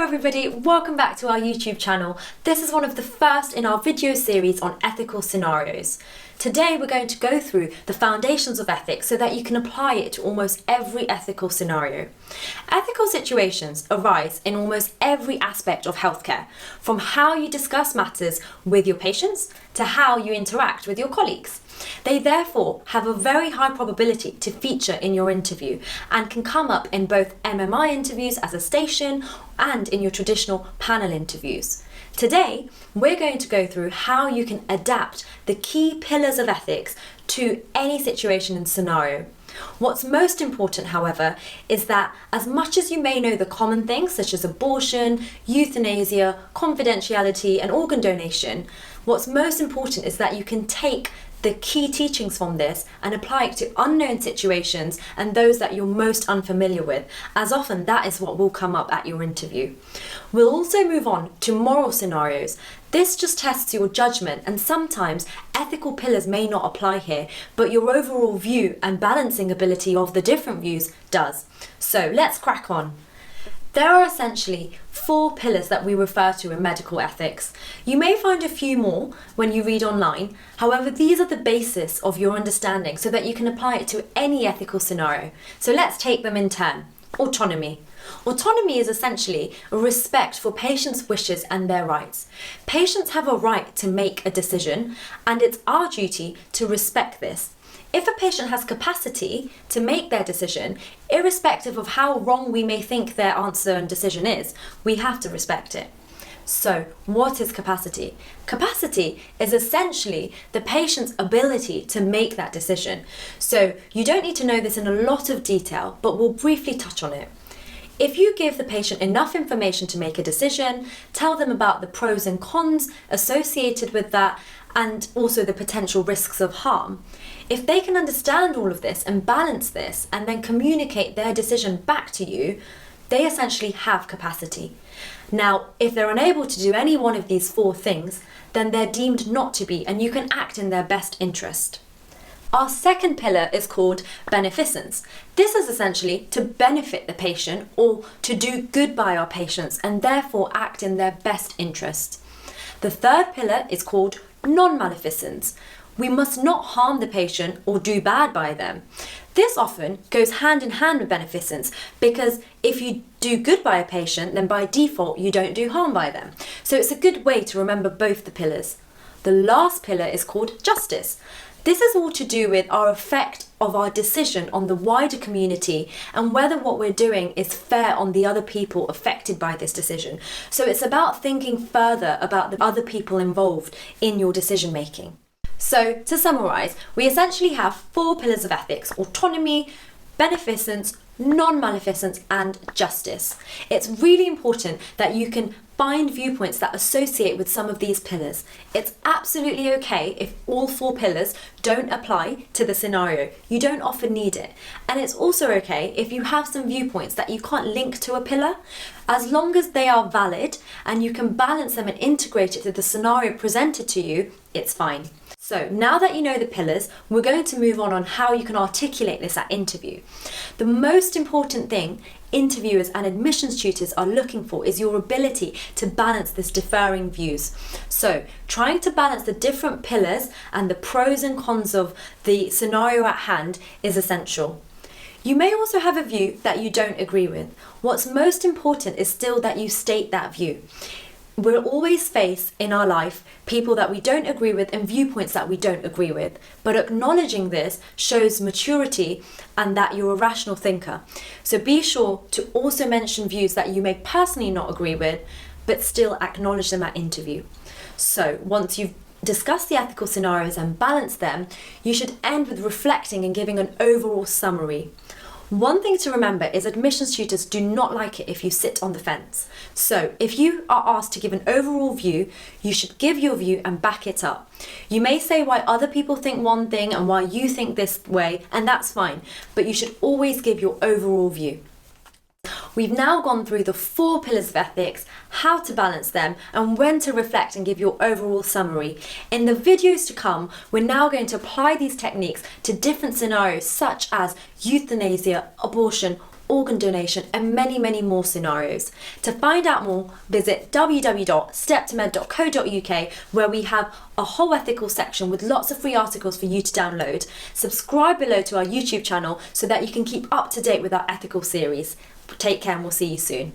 Hello everybody, welcome back to our YouTube channel. This is one of the first in our video series on ethical scenarios. Today we're going to go through the foundations of ethics so that you can apply it to almost every ethical scenario. Ethical situations arise in almost every aspect of healthcare, from how you discuss matters with your patients to how you interact with your colleagues. They therefore have a very high probability to feature in your interview and can come up in both MMI interviews as a station and in your traditional panel interviews. Today, we're going to go through how you can adapt the key pillars of ethics to any situation and scenario. What's most important, however, is that as much as you may know the common things such as abortion, euthanasia, confidentiality, and organ donation, what's most important is that you can take the key teachings from this and apply it to unknown situations and those that you're most unfamiliar with, as often that is what will come up at your interview. We'll also move on to moral scenarios. This just tests your judgment, and sometimes ethical pillars may not apply here, but your overall view and balancing ability of the different views does. So let's crack on. There are essentially 4 pillars that we refer to in medical ethics. You may find a few more when you read online. However, these are the basis of your understanding so that you can apply it to any ethical scenario. So let's take them in turn. Autonomy. Autonomy is essentially a respect for patients' wishes and their rights. Patients have a right to make a decision, and it's our duty to respect this. If a patient has capacity to make their decision, irrespective of how wrong we may think their answer and decision is, we have to respect it. So, what is capacity? Capacity is essentially the patient's ability to make that decision. So, you don't need to know this in a lot of detail, but we'll briefly touch on it. If you give the patient enough information to make a decision, tell them about the pros and cons associated with that, and also the potential risks of harm, if they can understand all of this and balance this and then communicate their decision back to you, they essentially have capacity. Now, if they're unable to do any one of these 4 things, then they're deemed not to be, and you can act in their best interest. Our second pillar is called beneficence. This is essentially to benefit the patient or to do good by our patients and therefore act in their best interest. The third pillar is called non-maleficence. We must not harm the patient or do bad by them. This often goes hand in hand with beneficence, because if you do good by a patient, then by default you don't do harm by them. So it's a good way to remember both the pillars. The last pillar is called justice. This is all to do with our effect of our decision on the wider community and whether what we're doing is fair on the other people affected by this decision. So it's about thinking further about the other people involved in your decision making. So to summarise, we essentially have 4 pillars of ethics: autonomy, beneficence, non-maleficence, and justice. It's really important that you can find viewpoints that associate with some of these pillars. It's absolutely okay if all 4 pillars don't apply to the scenario. You don't often need it. And it's also okay if you have some viewpoints that you can't link to a pillar. As long as they are valid and you can balance them and integrate it to the scenario presented to you, it's fine. So now that you know the pillars, we're going to move on how you can articulate this at interview. The most important thing interviewers and admissions tutors are looking for is your ability to balance this differing views. So trying to balance the different pillars and the pros and cons of the scenario at hand is essential. You may also have a view that you don't agree with. What's most important is still that you state that view. We'll always face in our life people that we don't agree with and viewpoints that we don't agree with, but acknowledging this shows maturity and that you're a rational thinker. So be sure to also mention views that you may personally not agree with, but still acknowledge them at interview. So once you've discussed the ethical scenarios and balanced them, you should end with reflecting and giving an overall summary. One thing to remember is admissions tutors do not like it if you sit on the fence. So if you are asked to give an overall view, you should give your view and back it up. You may say why other people think one thing and why you think this way, and that's fine, but you should always give your overall view. We've now gone through the 4 pillars of ethics, how to balance them, and when to reflect and give your overall summary. In the videos to come, we're now going to apply these techniques to different scenarios such as euthanasia, abortion, organ donation, and many, many more scenarios. To find out more, visit www.step2med.co.uk, where we have a whole ethical section with lots of free articles for you to download. Subscribe below to our YouTube channel so that you can keep up to date with our ethical series. Take care and we'll see you soon.